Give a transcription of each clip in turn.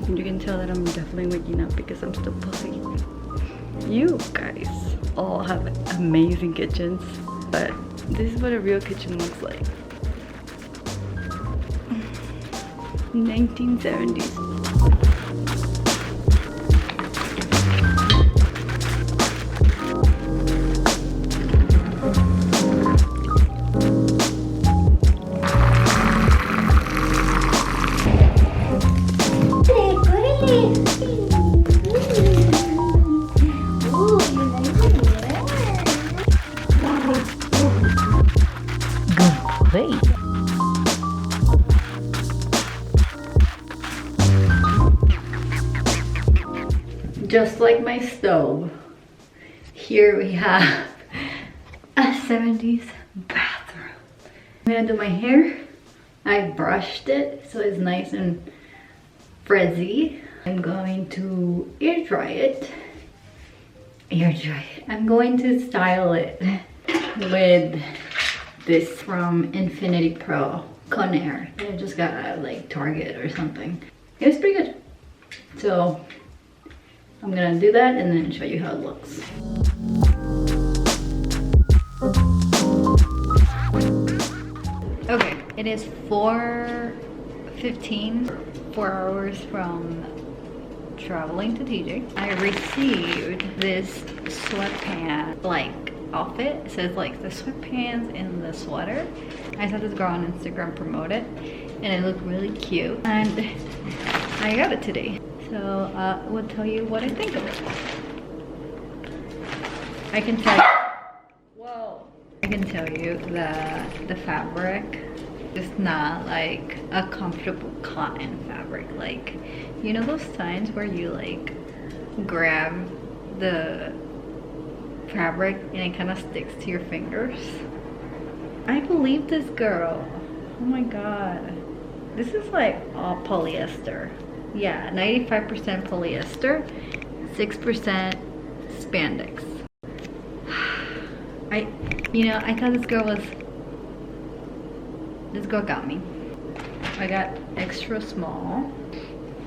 You can tell that I'm definitely waking up because I'm still pussy. You guys all have amazing kitchens, but this is what a real kitchen looks like. 1970s. Just like my stove, here we have a 70s bathroom. I'm gonna do my hair. I brushed it so it's nice and frizzy. I'm going to air dry it. I'm going to style it with this from Infinity Pro Conair that I just got at like Target or something. It was pretty good. So I'm gonna do that and then show you how it looks. Okay, it is 4:15, 4 hours from traveling to TJ. I received this sweatpants like outfit. It says like the sweatpants and the sweater. I saw this girl on Instagram promote it and it looked really cute and I got it today. So I will tell you what I think of it. I can tell you that the fabric is not like a comfortable cotton fabric. Like, you know those times where you like grab the fabric and it kind of sticks to your fingers? I believe this girl. Oh my god. This is like all polyester. Yeah, 95% polyester, 6% spandex. I thought this girl got me. I got extra small.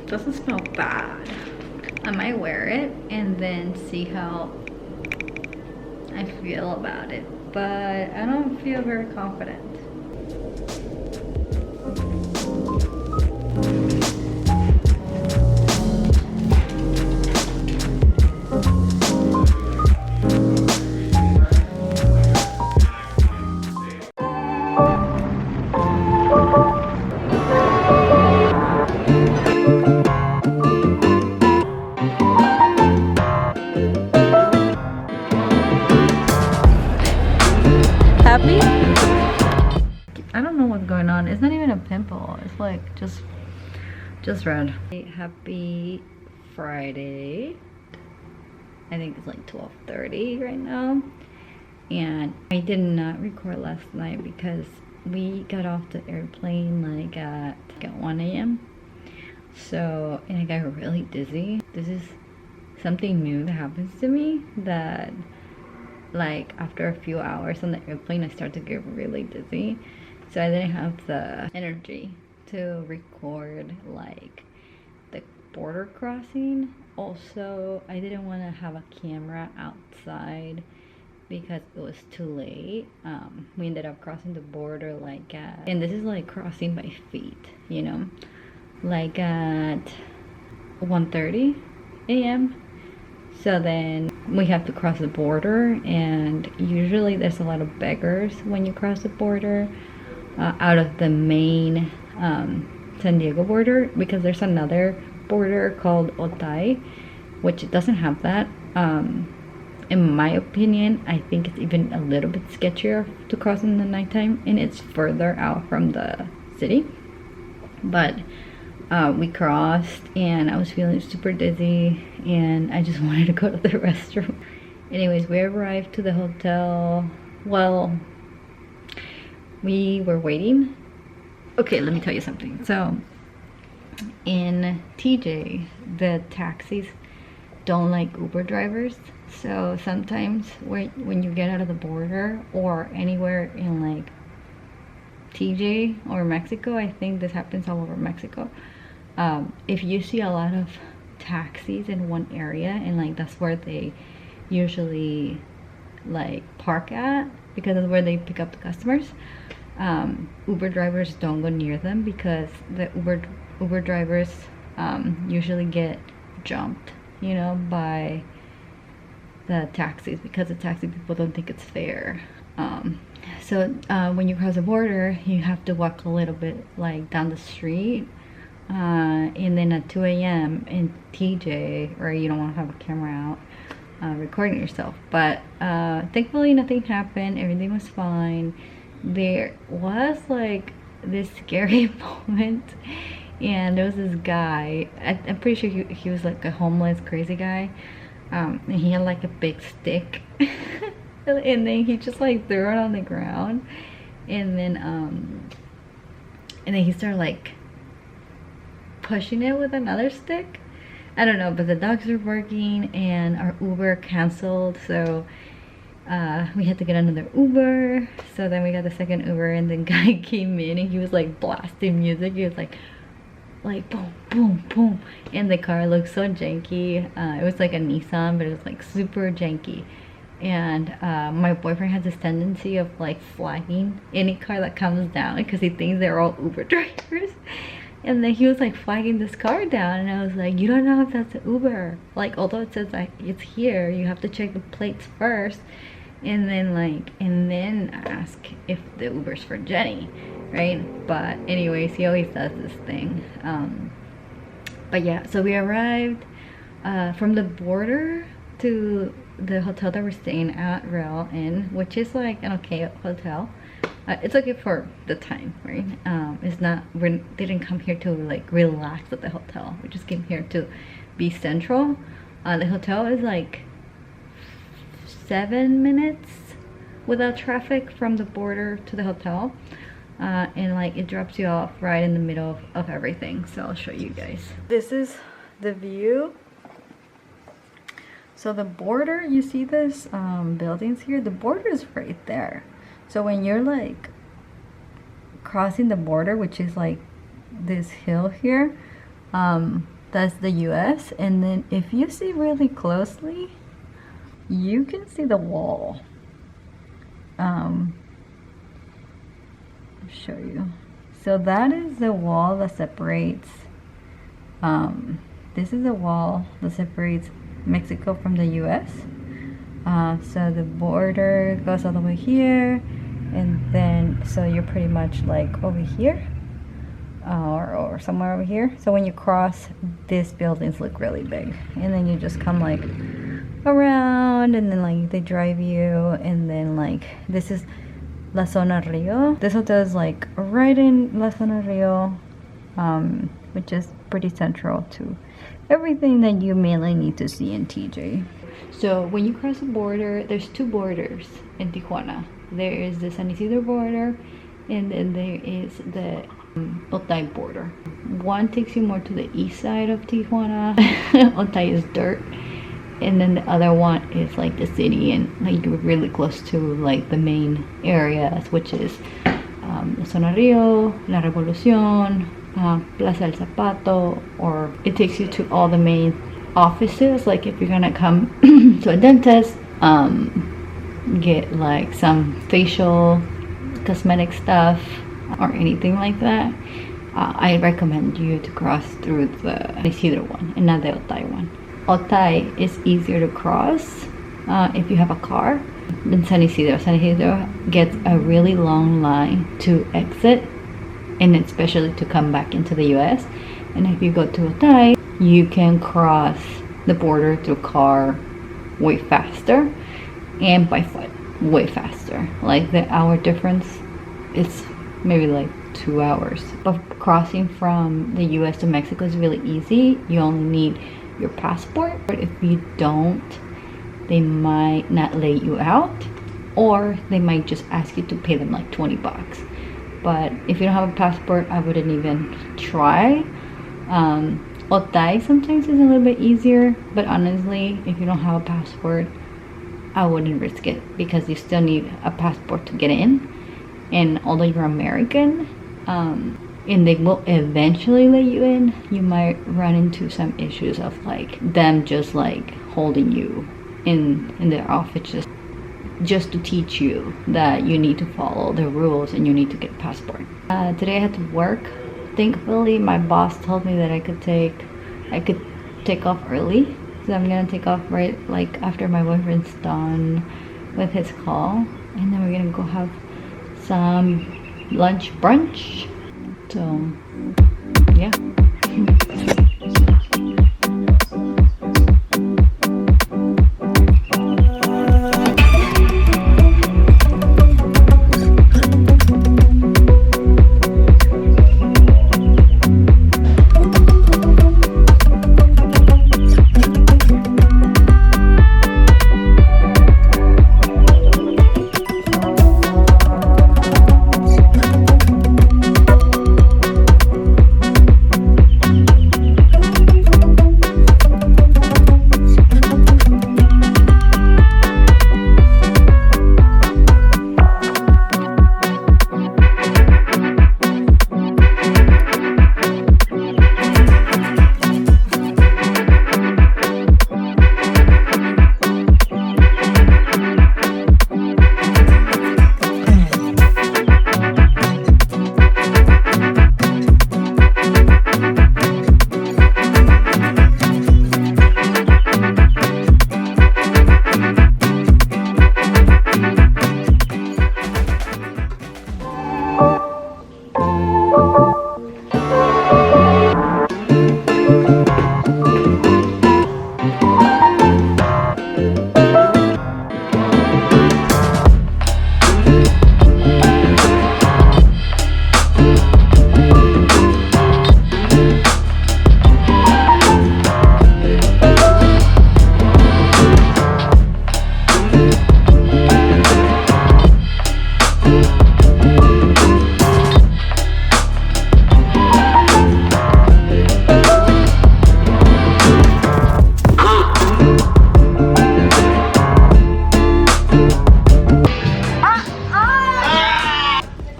Doesn't smell bad. I might wear it and then see how I feel about it, but I don't feel very confident. Happy? I don't know what's going on. It's not even a pimple. It's like just red. Happy Friday. I think it's like 12:30 right now. And I did not record last night because we got off the airplane like at 1 a.m. So, and I got really dizzy. This is something new that happens to me, that like after a few hours on the airplane I start to get really dizzy. So I didn't have the energy to record like the border crossing. Also, I didn't want to have a camera outside because it was too late. We ended up crossing the border like at, and this is like crossing by feet, you know, like at 1:30 a.m. So then we have to cross the border, and usually there's a lot of beggars when you cross the border out of the main San Diego border, because there's another border called Otay, which doesn't have that. In my opinion, I think it's even a little bit sketchier to cross in the nighttime, and it's further out from the city. But we crossed and I was feeling super dizzy and I just wanted to go to the restroom. Anyways, we arrived to the hotel. Well, we were waiting. Okay, let me tell you something. So in TJ, the taxis don't like Uber drivers. So sometimes when you get out of the border or anywhere in like TJ or Mexico, I think this happens all over Mexico, if you see a lot of taxis in one area, and like that's where they usually like park at, because that's where they pick up the customers, Uber drivers don't go near them, because the Uber drivers usually get jumped, you know, by the taxis, because the taxi people don't think it's fair. So when you cross the border, you have to walk a little bit like down the street, and then at 2 a.m. in TJ, right, you don't want to have a camera out recording yourself. But thankfully nothing happened, everything was fine. There was like this scary moment, and there was this guy, I'm pretty sure he was like a homeless crazy guy, and he had like a big stick and then he just like threw it on the ground, and then he started like pushing it with another stick. I don't know, but the dogs were barking and our Uber canceled, so we had to get another Uber. So then we got the second Uber, and the guy came in and he was like blasting music. He was like boom boom boom, and the car looked so janky. It was like a Nissan, but it was like super janky. And my boyfriend has this tendency of like flagging any car that comes down, because he thinks they're all Uber drivers. And then he was like flagging this car down, and I was like, you don't know if that's an Uber. Like, although it says like it's here, you have to check the plates first, and then ask if the Uber's for Jenny, right? But anyways, he always does this thing. But yeah, so we arrived from the border to the hotel that we're staying at, Rail Inn, which is like an okay hotel. It's okay for the time, right? It's not, we didn't come here to like relax at the hotel. We just came here to be central. The hotel is like 7 minutes without traffic from the border to the hotel, and like it drops you off right in the middle of everything. So I'll show you guys. This is the view. So the border, you see this buildings here, the border is right there. So when you're like crossing the border, which is like this hill here, that's the US. And then if you see really closely, you can see the wall. I'll show you. So that is the wall that separates, this is the wall that separates Mexico from the US. So the border goes all the way here, and then so you're pretty much like over here, or somewhere over here. So when you cross, these buildings look really big, and then you just come like around, and then like they drive you, and then like this is La Zona Rio. This hotel is like right in La Zona Rio, which is pretty central to everything that you mainly need to see in TJ. So when you cross the border, there's two borders in Tijuana. There is the San Isidro border, and then there is the Otay border. One takes you more to the east side of Tijuana. Otay is dirt, and then the other one is like the city, and like you're really close to like the main areas, which is La Zona Rio, La Revolucion, Plaza El Zapato, or it takes you to all the main offices. Like if you're gonna come to a dentist, get like some facial cosmetic stuff or anything like that, I recommend you to cross through the Isidro one and not the Otay one. Otay is easier to cross if you have a car than San Isidro. San Isidro gets a really long line to exit, and especially to come back into the US. And if you go to Otay, you can cross the border through car way faster, and by foot way faster. Like the hour difference is maybe like 2 hours. But crossing from the US to Mexico is really easy. You only need your passport. But if you don't, they might not let you out, or they might just ask you to pay them like 20 bucks. But if you don't have a passport, I wouldn't even try. Otay sometimes is a little bit easier, but honestly, if you don't have a passport, I wouldn't risk it, because you still need a passport to get in. And although you're American, and they will eventually let you in, you might run into some issues of like them just like holding you in their office just to teach you that you need to follow the rules and you need to get a passport. Today I had to work. Thankfully my boss told me that I could take off early, so I'm gonna take off right like after my boyfriend's done with his call, and then we're gonna go have some brunch. So yeah.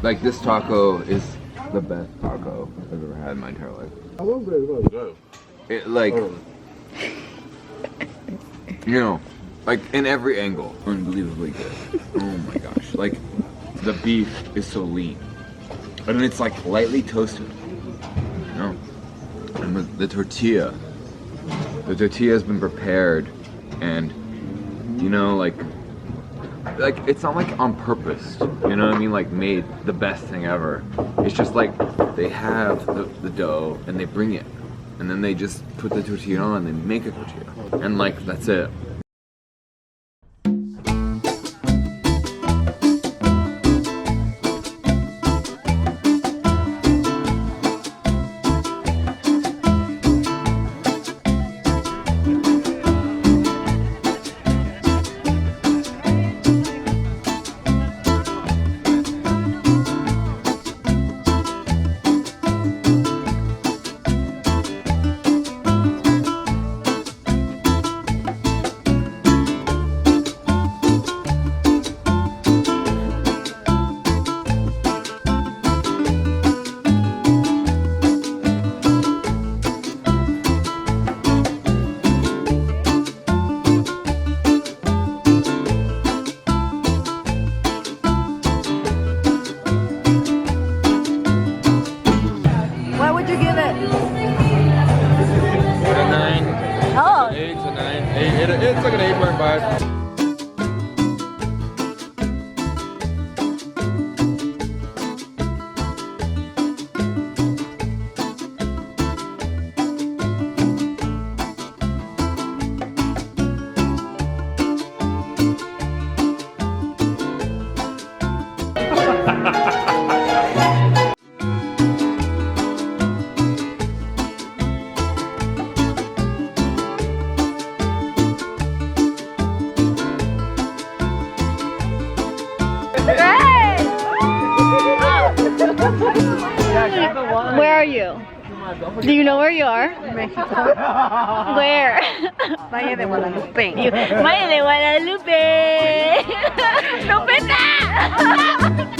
Like, this taco is the best taco I've ever had in my entire life. I will say it's good. It, like, you know, like in every angle, unbelievably good. Oh my gosh. Like, the beef is so lean. And it's like lightly toasted. You know? And the tortilla has been prepared, and, you know, like it's not like on purpose, you know what I mean, like made the best thing ever. It's just like they have the dough and they bring it, and then they just put the tortilla on and they make a tortilla, and like that's it. What would you give it? 8 a 9. Oh. 8 to 9. It's like an 8.5. Where are you? Do you know where you are? Mexico. Where? Valle de Guadalupe. Valle de Guadalupe. ¡Lupita!